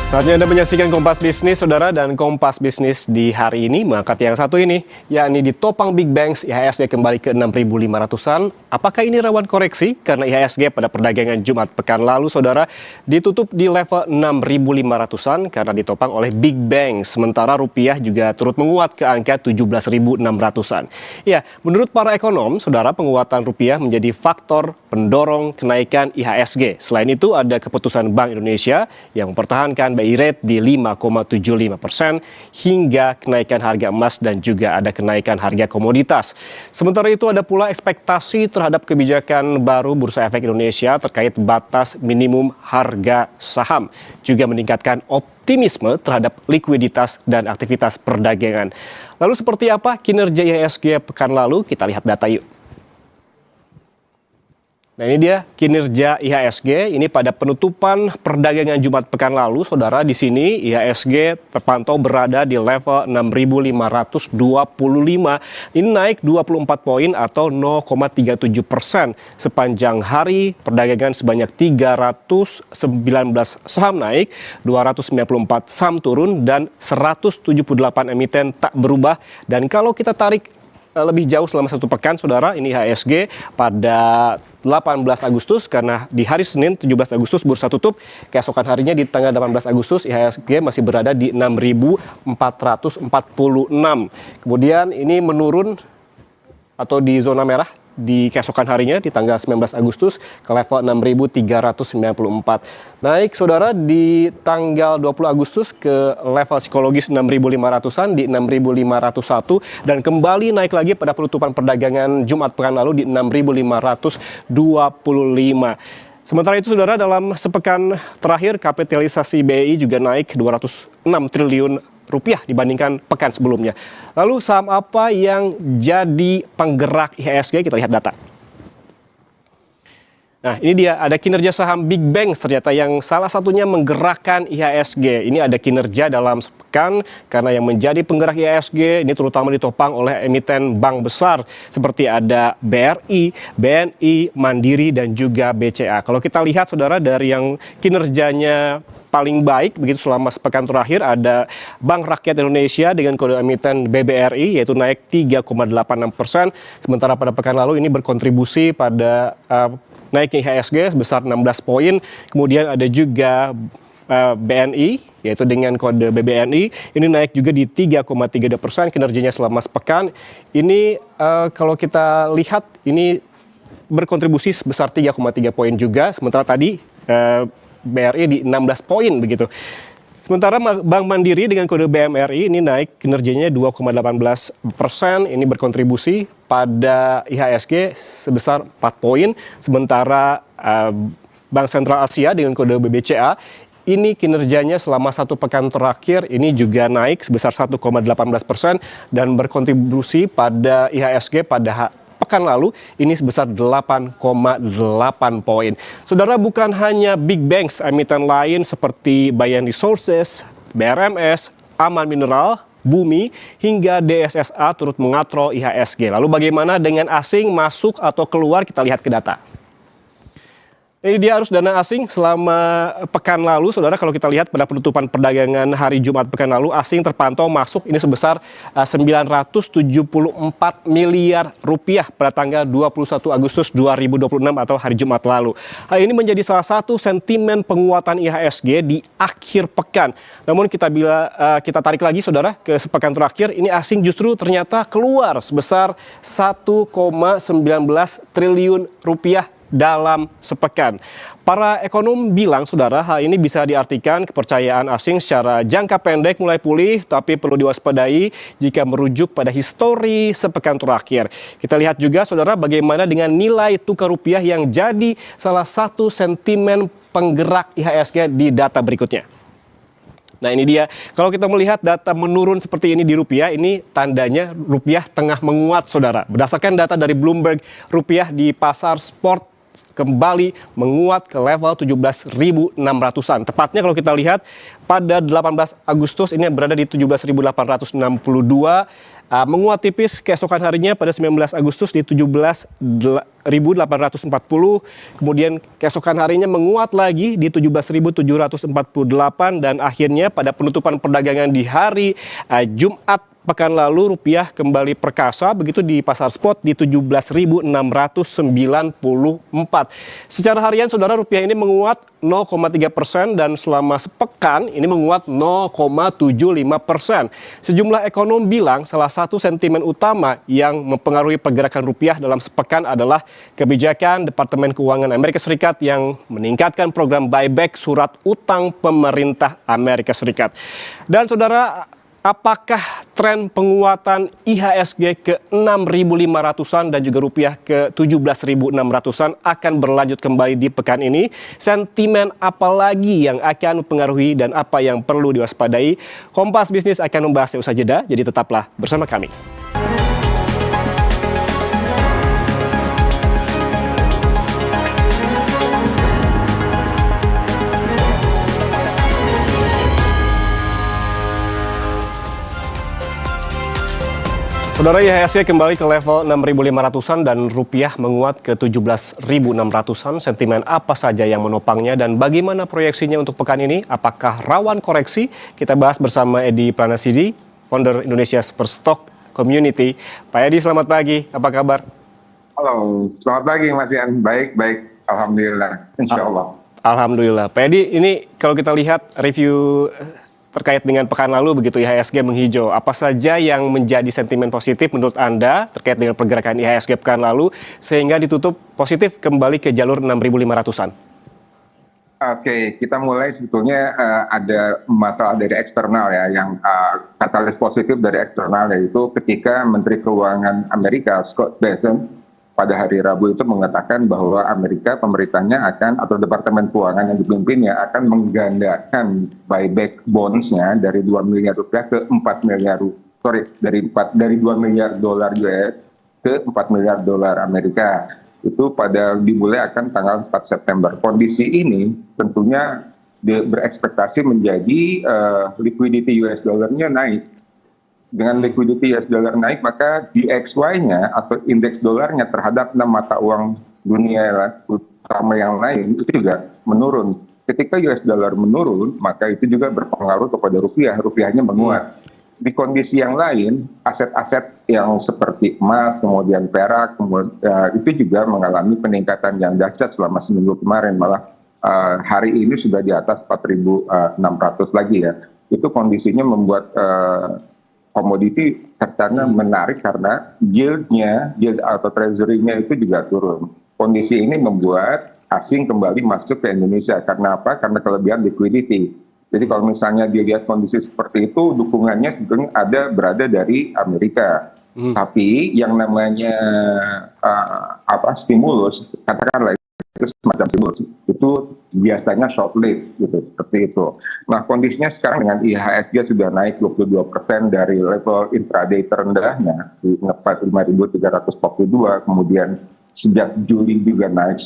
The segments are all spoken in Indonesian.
Saatnya Anda menyaksikan Kompas Bisnis, Saudara, dan Kompas Bisnis di hari ini mengangkat yang satu ini, yakni ditopang Big Banks, IHSG kembali ke 6.500-an. Apakah ini rawan koreksi? Karena IHSG pada perdagangan Jumat pekan lalu, Saudara, ditutup di level 6.500-an karena ditopang oleh Big Banks. Sementara rupiah juga turut menguat ke angka 17.600-an. Ya, menurut para ekonom, Saudara, penguatan rupiah menjadi faktor pendorong kenaikan IHSG. Selain itu, ada keputusan Bank Indonesia yang mempertahankan BI rate di 5,75% hingga kenaikan harga emas dan juga ada kenaikan harga komoditas. Sementara itu ada pula ekspektasi terhadap kebijakan baru Bursa Efek Indonesia terkait batas minimum harga saham, juga meningkatkan optimisme terhadap likuiditas dan aktivitas perdagangan. Lalu seperti apa kinerja IHSG pekan lalu? Kita lihat data yuk. Nah, ini dia kinerja IHSG. Ini pada penutupan perdagangan Jumat pekan lalu, Saudara, di sini IHSG terpantau berada di level 6.525. Ini naik 24 poin atau 0,37%. Sepanjang hari perdagangan sebanyak 319 saham naik, 294 saham turun dan 178 emiten tak berubah. Dan kalau kita tarik lebih jauh selama satu pekan, Saudara, ini IHSG pada 18 Agustus, karena di hari Senin 17 Agustus bursa tutup, keesokan harinya di tanggal 18 Agustus IHSG masih berada di 6.446. Kemudian ini menurun atau di zona merah di keesokan harinya di tanggal 19 Agustus ke level 6.394. Naik, Saudara, di tanggal 20 Agustus ke level psikologis 6.500-an di 6.501 dan kembali naik lagi pada penutupan perdagangan Jumat pekan lalu di 6.525. Sementara itu, Saudara, dalam sepekan terakhir kapitalisasi BI juga naik 206 triliun rupiah dibandingkan pekan sebelumnya. Lalu saham apa yang jadi penggerak IHSG? Kita lihat data. Nah, ini dia ada kinerja saham Big Banks ternyata yang salah satunya menggerakkan IHSG. Ini ada kinerja dalam sepekan karena yang menjadi penggerak IHSG ini terutama ditopang oleh emiten bank besar seperti ada BRI, BNI, Mandiri dan juga BCA. Kalau kita lihat, Saudara, dari yang kinerjanya paling baik begitu selama sepekan terakhir ada Bank Rakyat Indonesia dengan kode emiten BBRI yaitu naik 3,86%. Sementara pada pekan lalu ini berkontribusi pada naiknya IHSG sebesar 16 poin. Kemudian ada juga BNI yaitu dengan kode BBNI ini naik juga di 3,32% kinerjanya selama sepekan. Ini kalau kita lihat ini berkontribusi sebesar 3,3 poin juga. Sementara tadi BRI di 16 poin begitu. Sementara Bank Mandiri dengan kode BMRI ini naik kinerjanya 2,18%. Ini berkontribusi pada IHSG sebesar 4 poin. Sementara Bank Sentral Asia dengan kode BBCA ini kinerjanya selama satu pekan terakhir ini juga naik sebesar 1,18% dan berkontribusi pada IHSG pada pekan lalu ini sebesar 8,8 poin. Saudara, bukan hanya Big Banks, emiten lain seperti Bayan Resources, BRMS, Aman Mineral, Bumi, hingga DSSA turut mengatrol IHSG. Lalu bagaimana dengan asing masuk atau keluar? Kita lihat ke data. Ini dia arus dana asing selama pekan lalu, Saudara. Kalau kita lihat pada penutupan perdagangan hari Jumat pekan lalu, asing terpantau masuk ini sebesar 974 miliar rupiah pada tanggal 21 Agustus 2026 atau hari Jumat lalu. Hal ini menjadi salah satu sentimen penguatan IHSG di akhir pekan. Namun kita tarik lagi, Saudara, ke sepekan terakhir, ini asing justru ternyata keluar sebesar 1,19 triliun rupiah dalam sepekan. Para ekonom bilang, Saudara, hal ini bisa diartikan kepercayaan asing secara jangka pendek mulai pulih, tapi perlu diwaspadai jika merujuk pada histori sepekan terakhir. Kita lihat juga, Saudara, bagaimana dengan nilai tukar rupiah yang jadi salah satu sentimen penggerak IHSG di data berikutnya. Nah, ini dia, kalau kita melihat data menurun seperti ini di rupiah, ini tandanya rupiah tengah menguat, Saudara. Berdasarkan data dari Bloomberg, rupiah di pasar spot kembali menguat ke level 17.600-an. Tepatnya kalau kita lihat pada 18 Agustus ini berada di 17.862, menguat tipis keesokan harinya pada 19 Agustus di 17.840, kemudian keesokan harinya menguat lagi di 17.748 dan akhirnya pada penutupan perdagangan di hari Jumat pekan lalu rupiah kembali perkasa begitu di pasar spot di 17.694. Secara harian saudara rupiah ini menguat 0,3% dan selama sepekan ini menguat 0,75%. Sejumlah ekonom bilang salah satu sentimen utama yang mempengaruhi pergerakan rupiah dalam sepekan adalah kebijakan Departemen Keuangan Amerika Serikat yang meningkatkan program buyback surat utang pemerintah Amerika Serikat. Dan saudara, apakah tren penguatan IHSG ke 6.500-an dan juga rupiah ke 17.600-an akan berlanjut kembali di pekan ini? Sentimen apa lagi yang akan mempengaruhi dan apa yang perlu diwaspadai? Kompas Bisnis akan membahasnya usai jeda, jadi tetaplah bersama kami. Saudara, IHSG kembali ke level 6.500-an dan rupiah menguat ke 17.600-an. Sentimen apa saja yang menopangnya dan bagaimana proyeksinya untuk pekan ini? Apakah rawan koreksi? Kita bahas bersama Edi Pranasidi, founder Indonesia Superstock Community. Pak Edi, selamat pagi. Apa kabar? Halo, selamat pagi Mas Ian. Baik. Alhamdulillah. Insya Allah. Alhamdulillah. Pak Edi, ini kalau kita lihat review terkait dengan pekan lalu begitu IHSG menghijau. Apa saja yang menjadi sentimen positif menurut Anda terkait dengan pergerakan IHSG pekan lalu sehingga ditutup positif kembali ke jalur 6.500-an? Oke, kita mulai sebetulnya ada masalah dari eksternal ya, yang katalis positif dari eksternal yaitu ketika Menteri Keuangan Amerika Scott Bessent pada hari Rabu itu mengatakan bahwa Amerika pemerintahnya akan atau Departemen Keuangan yang dipimpinnya akan menggandakan buyback bonds-nya dari 2 miliar rupiah ke 4 miliar dari 2 miliar dolar US ke 4 miliar dolar Amerika. Itu pada dimulai akan tanggal 4 September. Kondisi ini tentunya berekspektasi menjadi liquidity US dollar-nya naik. Dengan liquidity US dollar naik, maka DXY-nya atau indeks dolarnya terhadap 6 mata uang dunia utama yang lain itu juga menurun. Ketika US dollar menurun, maka itu juga berpengaruh kepada rupiah. Rupiahnya menguat. Di kondisi yang lain, aset-aset yang seperti emas, kemudian perak, itu juga mengalami peningkatan yang dahsyat selama seminggu kemarin. Malah hari ini sudah di atas 4.600 lagi ya. Itu kondisinya membuat komoditi ternyata menarik karena yield atau treasury-nya itu juga turun. Kondisi ini membuat asing kembali masuk ke Indonesia. Karena apa? Karena kelebihan liquidity. Jadi kalau misalnya dilihat kondisi seperti itu, dukungannya sebetulnya berada dari Amerika. Tapi yang namanya stimulus, katakanlah itu semacam stimulus, itu biasanya short lived gitu, seperti itu. Nah, kondisinya sekarang dengan IHSG sudah naik 22% dari level intraday terendahnya di 5.342, kemudian sejak Juli juga naik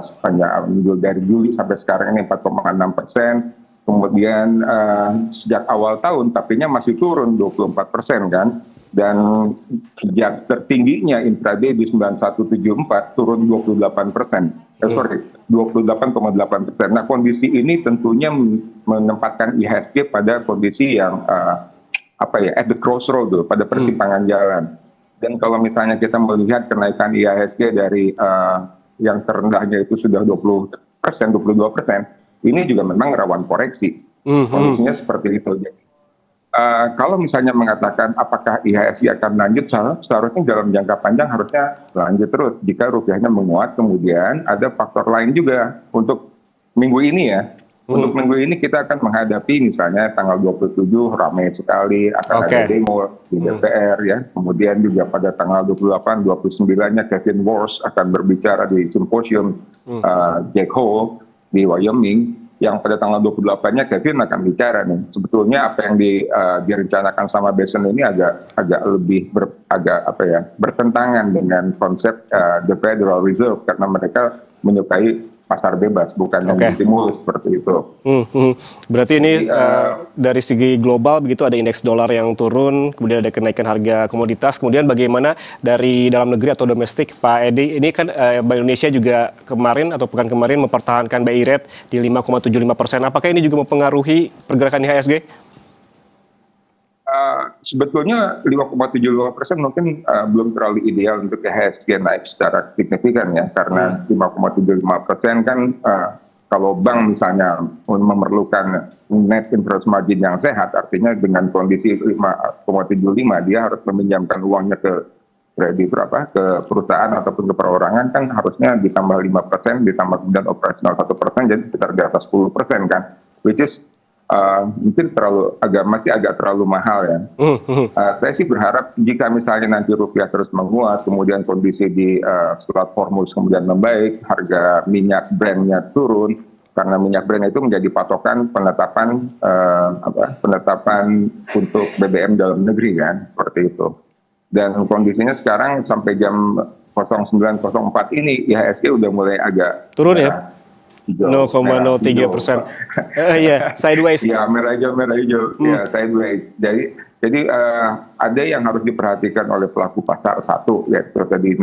sepanjang minggu dari Juli sampai sekarang ini 4,6%. Kemudian sejak awal tahun tapi masih turun 24% kan. Dan sejak tertingginya intraday di 9174 turun 28%. 28,8%. Nah, kondisi ini tentunya menempatkan IHSG pada kondisi yang at the crossroad pada persimpangan jalan. Dan kalau misalnya kita melihat kenaikan IHSG dari yang terendahnya itu sudah 22%, ini juga memang rawan koreksi. Kondisinya seperti itu. Kalau misalnya mengatakan apakah IHSG akan lanjut, seharusnya dalam jangka panjang harusnya lanjut terus. Jika rupiahnya menguat, kemudian ada faktor lain juga untuk minggu ini ya. Untuk minggu ini kita akan menghadapi misalnya tanggal 27 ramai sekali akan ada demo di DPR ya. Kemudian juga pada tanggal 28, 29-nya Kevin Walsh akan berbicara di simposium Jack Hole di Wyoming. Yang pada tanggal 28-nya Kevin akan bicara nih. Sebetulnya apa yang direncanakan sama Bessent ini agak bertentangan dengan konsep the Federal Reserve karena mereka menyukai pasar bebas, bukan yang stimulus seperti itu. Berarti ini dari segi global begitu ada indeks dolar yang turun, kemudian ada kenaikan harga komoditas, kemudian bagaimana dari dalam negeri atau domestik, Pak Edi? Ini kan Bank Indonesia juga kemarin atau pekan kemarin mempertahankan BI rate di 5,75%. Apakah ini juga mempengaruhi pergerakan IHSG? Sebetulnya 5,75% mungkin belum terlalu ideal untuk IHSG naik secara signifikan ya, karena 5,75% kan kalau bank misalnya memerlukan net interest margin yang sehat, artinya dengan kondisi 5,75 dia harus meminjamkan uangnya ke kredit ke perusahaan ataupun ke perorangan, kan harusnya ditambah 5%, ditambah kemudian operasional 1%, jadi sekitar di atas 10% kan, which is mungkin masih agak terlalu mahal ya. Saya sih berharap jika misalnya nanti rupiah terus menguat, kemudian kondisi di Strait Hormuz kemudian membaik, harga minyak Brent-nya turun, karena minyak Brent itu menjadi patokan penetapan untuk BBM dalam negeri kan, seperti itu. Dan kondisinya sekarang sampai jam 09.04 ini IHSG udah mulai agak turun ya. 0,03%. Iya, sideways. Ya, merah hijau. Ya, sideways. Jadi ada yang harus diperhatikan oleh pelaku pasar. Satu, yaitu tadi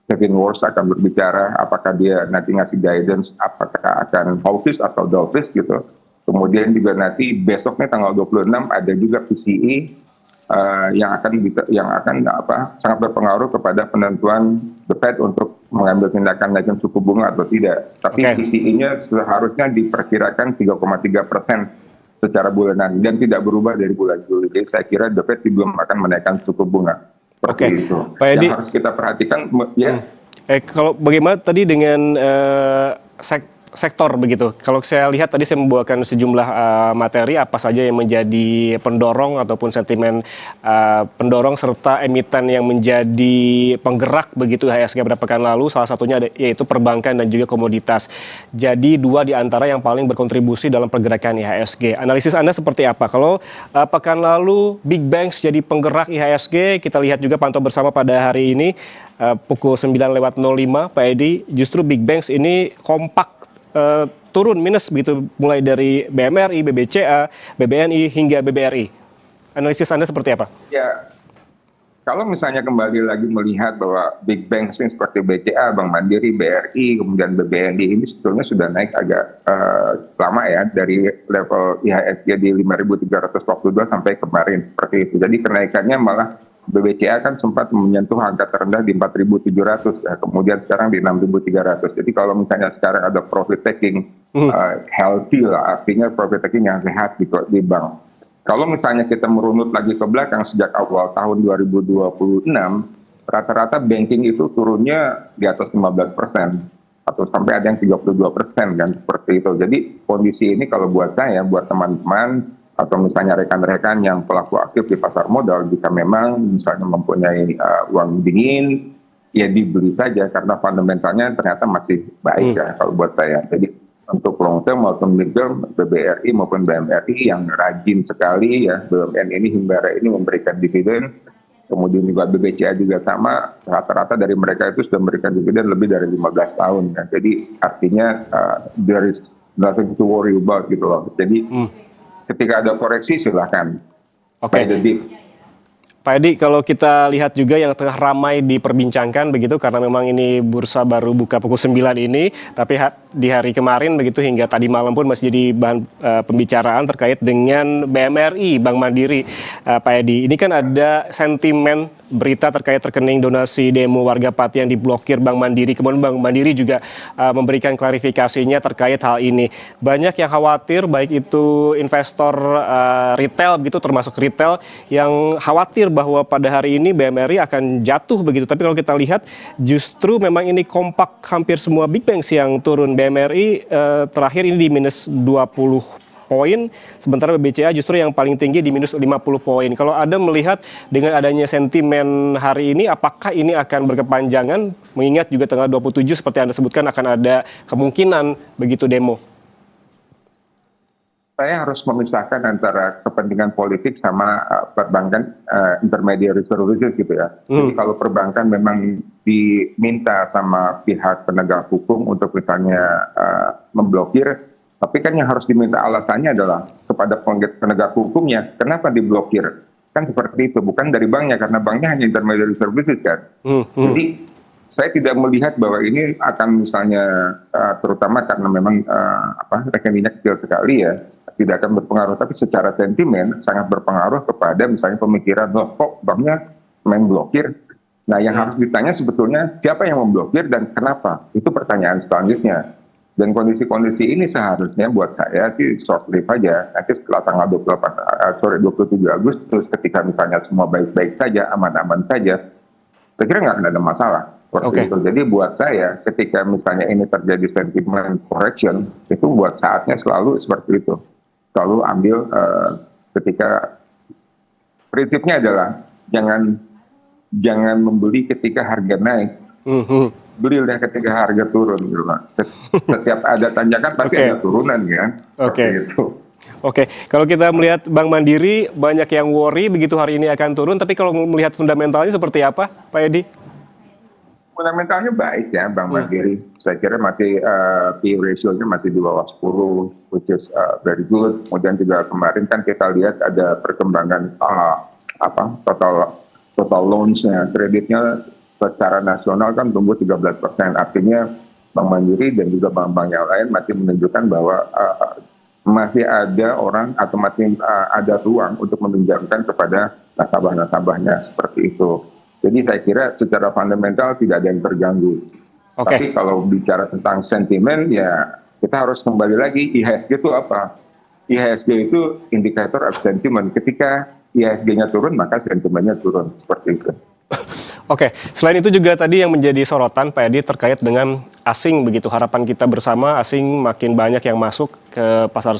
Kevin Warsh akan berbicara apakah dia nanti ngasih guidance, apakah akan hawkish atau dovish gitu. Kemudian juga nanti besoknya tanggal 26 ada juga PCE yang akan sangat berpengaruh kepada penentuan The Fed untuk mengambil tindakan naikin suku bunga atau tidak. Tapi PCE-nya seharusnya diperkirakan 3,3% secara bulanan dan tidak berubah dari bulan Juli. Jadi saya kira The Fed belum akan menaikkan suku bunga. Seperti itu. Pak Edi, yang harus kita perhatikan ya. Kalau bagaimana tadi dengan sektor begitu. Kalau saya lihat tadi saya membawakan sejumlah materi apa saja yang menjadi pendorong ataupun sentimen pendorong serta emiten yang menjadi penggerak begitu IHSG pada pekan lalu. Salah satunya yaitu perbankan dan juga komoditas. Jadi dua di antara yang paling berkontribusi dalam pergerakan IHSG. Analisis Anda seperti apa? Kalau pekan lalu Big Banks jadi penggerak IHSG, kita lihat juga pantau bersama pada hari ini pukul 9:05 Pak Edi, justru Big Banks ini kompak turun minus begitu mulai dari BMRI, BBCA, BBNI hingga BBRI. Analisis Anda seperti apa? Ya, kalau misalnya kembali lagi melihat bahwa Big Banks seperti BCA, Bank Mandiri, BRI, kemudian BBNI ini sebetulnya sudah naik agak lama ya dari level IHSG di 5.342 sampai kemarin seperti itu. Jadi kenaikannya malah BBCA kan sempat menyentuh angka terendah di 4.700 ya, kemudian sekarang di 6.300. Jadi kalau misalnya sekarang ada profit taking healthy lah, artinya profit taking yang sehat gitu di bank. Kalau misalnya kita merunut lagi ke belakang sejak awal tahun 2026, rata-rata banking itu turunnya di atas 15% atau sampai ada yang 32% kan seperti itu. Jadi kondisi ini kalau buat saya, buat teman-teman atau misalnya rekan-rekan yang pelaku aktif di pasar modal, jika memang misalnya mempunyai uang dingin, ya dibeli saja karena fundamentalnya ternyata masih baik ya kalau buat saya. Jadi untuk long term maupun mid term, BBRI maupun BMRI yang rajin sekali ya, BUMN ini Himbara ini memberikan dividen, kemudian juga BBCA juga sama, rata-rata dari mereka itu sudah memberikan dividen lebih dari 15 tahun. Ya. Jadi artinya there is nothing to worry about gitu loh. Jadi ketika ada koreksi silahkan. Pak Edi, kalau kita lihat juga yang tengah ramai diperbincangkan begitu karena memang ini bursa baru buka pukul 9 ini, tapi di hari kemarin begitu hingga tadi malam pun masih jadi bahan pembicaraan terkait dengan BMRI, Bank Mandiri. Pak Edi, ini kan ada sentimen berita terkait rekening donasi demo warga Pati yang diblokir Bank Mandiri. Kemudian Bank Mandiri juga memberikan klarifikasinya terkait hal ini. Banyak yang khawatir, baik itu investor retail begitu, termasuk retail yang khawatir bahwa pada hari ini BMRI akan jatuh begitu. Tapi kalau kita lihat justru memang ini kompak hampir semua big banks yang turun. BMRI terakhir ini di minus 20 poin, sementara BBCA justru yang paling tinggi di minus 50 poin. Kalau Anda melihat dengan adanya sentimen hari ini, apakah ini akan berkepanjangan, mengingat juga tanggal 27 seperti Anda sebutkan akan ada kemungkinan begitu demo? Saya harus memisahkan antara kepentingan politik sama perbankan intermediary services gitu ya. Jadi kalau perbankan memang diminta sama pihak penegak hukum untuk misalnya memblokir, tapi kan yang harus diminta alasannya adalah kepada penegak hukumnya, kenapa diblokir? Kan seperti itu, bukan dari banknya, karena banknya hanya intermediary services kan. Jadi saya tidak melihat bahwa ini akan misalnya terutama karena memang rekeningnya kecil sekali ya, tidak akan berpengaruh, tapi secara sentimen sangat berpengaruh kepada misalnya pemikiran, loh kok banknya main blokir. Nah yang harus ditanya sebetulnya siapa yang memblokir dan kenapa, itu pertanyaan selanjutnya. Dan kondisi-kondisi ini seharusnya buat saya sih short lived aja. Nanti setelah tanggal 27 Agustus ketika misalnya semua baik-baik saja, aman-aman saja, saya kira nggak ada masalah. Seperti itu. Jadi buat saya ketika misalnya ini terjadi sentiment correction, itu buat saatnya selalu seperti itu. Selalu ambil ketika prinsipnya adalah jangan membeli ketika harga naik. Belilah ketika harga turun gitu lah. Setiap ada tanjakan pasti ada turunan kan. Oke, kalau kita melihat Bank Mandiri banyak yang worry begitu hari ini akan turun, tapi kalau melihat fundamentalnya seperti apa, Pak Edi? Fundamentalnya baik ya Bank Mandiri. Saya kira masih P/E ratio-nya masih di bawah 10, which is very good. Kemudian juga kemarin kan kita lihat ada perkembangan total loans-nya, kreditnya secara nasional kan tumbuh 13%. Artinya Bank Mandiri dan juga bank-bank yang lain masih menunjukkan bahwa masih ada orang atau masih ada ruang untuk meminjamkan kepada nasabah-nasabahnya seperti itu. Jadi saya kira secara fundamental tidak ada yang terganggu. Tapi kalau bicara tentang sentimen ya kita harus kembali lagi IHSG itu apa? IHSG itu indikator of sentiment. Ketika IHSG-nya turun maka sentimennya turun seperti itu. Oke, selain itu juga tadi yang menjadi sorotan Pak Edi terkait dengan asing begitu, harapan kita bersama asing makin banyak yang masuk ke pasar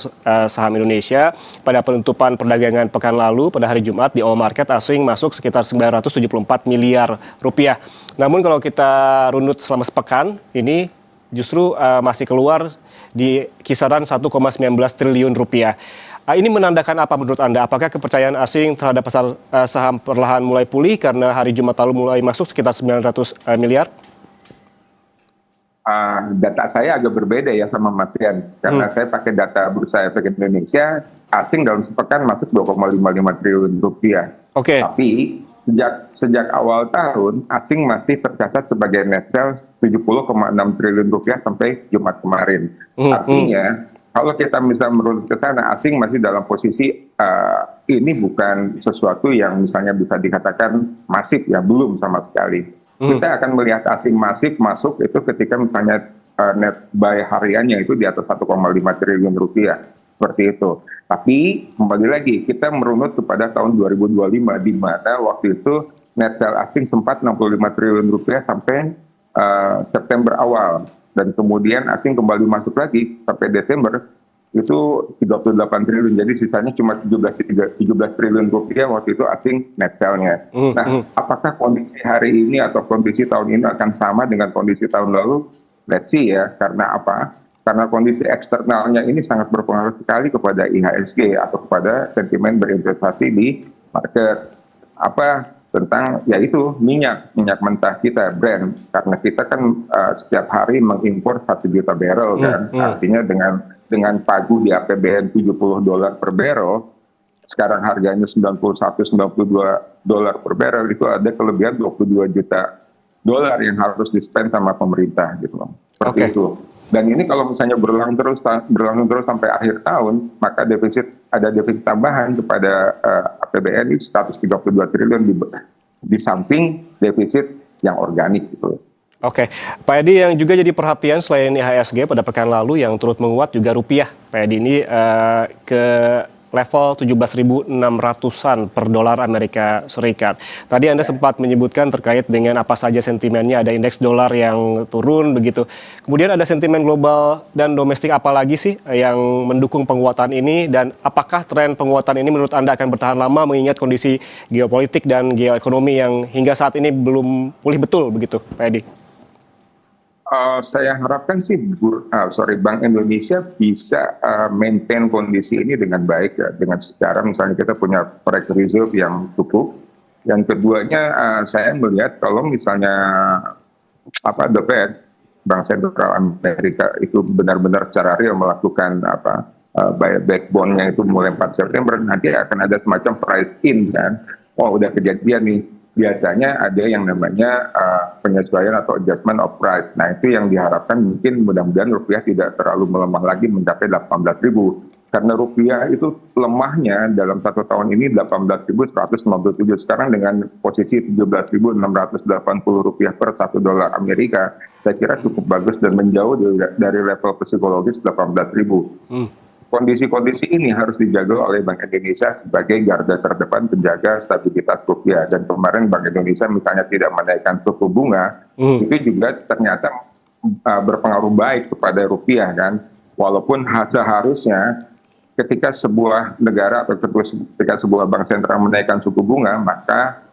saham Indonesia. Pada penutupan perdagangan pekan lalu pada hari Jumat di all market asing masuk sekitar 974 miliar rupiah. Namun kalau kita runut selama sepekan ini justru masih keluar di kisaran 1,19 triliun rupiah. Ini menandakan apa menurut Anda? Apakah kepercayaan asing terhadap pasar saham perlahan mulai pulih karena hari Jumat lalu mulai masuk sekitar 900 miliar? Data saya agak berbeda ya sama Mas Yan. Karena saya pakai data Bursa Efek Indonesia, asing dalam sepekan masuk 2,55 triliun rupiah. Tapi sejak awal tahun, asing masih tercatat sebagai net sales 70,6 triliun rupiah sampai Jumat kemarin. Artinya, kalau kita bisa merunut ke sana, asing masih dalam posisi ini bukan sesuatu yang misalnya bisa dikatakan masif ya, belum sama sekali. Kita akan melihat asing masif masuk itu ketika misalnya net buy hariannya itu di atas 1,5 triliun rupiah, seperti itu. Tapi kembali lagi kita merunut kepada tahun 2025 di mana waktu itu net sale asing sempat 65 triliun rupiah sampai September awal. Dan kemudian asing kembali masuk lagi sampai Desember itu 38 triliun. Jadi sisanya cuma 17 triliun rupiah waktu itu asing net sale-nya. Nah, apakah kondisi hari ini atau kondisi tahun ini akan sama dengan kondisi tahun lalu? Let's see ya. Karena apa? Karena kondisi eksternalnya ini sangat berpengaruh sekali kepada IHSG atau kepada sentimen berinvestasi di market. Tentang yaitu minyak mentah kita, Brent, karena kita kan setiap hari mengimpor 1 juta barrel kan, artinya dengan pagu di APBN $70 per barrel, sekarang harganya $91-92 per barrel, itu ada kelebihan $22 juta yang harus di-spend sama pemerintah gitu loh. Seperti itu. Dan ini kalau misalnya berlangsung terus sampai akhir tahun, maka ada defisit tambahan kepada APBN itu 132 triliun di samping defisit yang organik gitu. Pak Edi, yang juga jadi perhatian selain IHSG pada pekan lalu yang turut menguat juga rupiah. Pak Edi ini ke level 17.600-an per dolar Amerika Serikat. Tadi Anda sempat menyebutkan terkait dengan apa saja sentimennya, ada indeks dolar yang turun begitu. Kemudian ada sentimen global dan domestik apa lagi sih yang mendukung penguatan ini, dan apakah tren penguatan ini menurut Anda akan bertahan lama mengingat kondisi geopolitik dan geoekonomi yang hingga saat ini belum pulih betul begitu, Pak Edi? Saya harapkan sih Bank Indonesia bisa maintain kondisi ini dengan baik ya, dengan secara misalnya kita punya forex reserve yang cukup. Yang keduanya saya melihat kalau misalnya The Fed, Bank Sentral Amerika itu benar-benar secara real melakukan buyback bondnya itu mulai 4 September, nanti akan ada semacam price in kan. Oh, udah kejadian nih. Biasanya ada yang namanya penyesuaian atau adjustment of price. Nah, itu yang diharapkan, mungkin mudah-mudahan rupiah tidak terlalu melemah lagi mencapai 18.000. Karena rupiah itu lemahnya dalam 1 tahun ini 18.157. Sekarang dengan posisi 17.680 rupiah per $1 Amerika, saya kira cukup bagus dan menjauh dari level psikologis 18.000. Kondisi-kondisi ini harus dijaga oleh Bank Indonesia sebagai garda terdepan penjaga stabilitas rupiah. Dan kemarin Bank Indonesia misalnya tidak menaikkan suku bunga, itu juga ternyata berpengaruh baik kepada rupiah kan. Walaupun seharusnya ketika sebuah negara atau ketika sebuah bank sentral menaikkan suku bunga, maka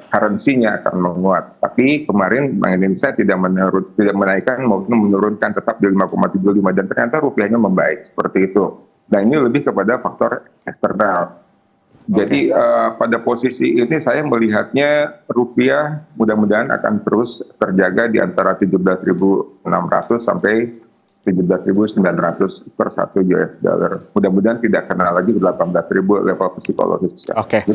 currency-nya akan menguat. Tapi kemarin Bank Indonesia tidak menaikkan maupun menurunkan, tetap di 5,75, dan ternyata rupiahnya membaik seperti itu. Dan ini lebih kepada faktor eksternal. Jadi pada posisi ini saya melihatnya rupiah mudah-mudahan akan terus terjaga di antara 17.600 sampai 17.900 per $1. Mudah-mudahan tidak kena lagi 18.000 level psikologis. Oke.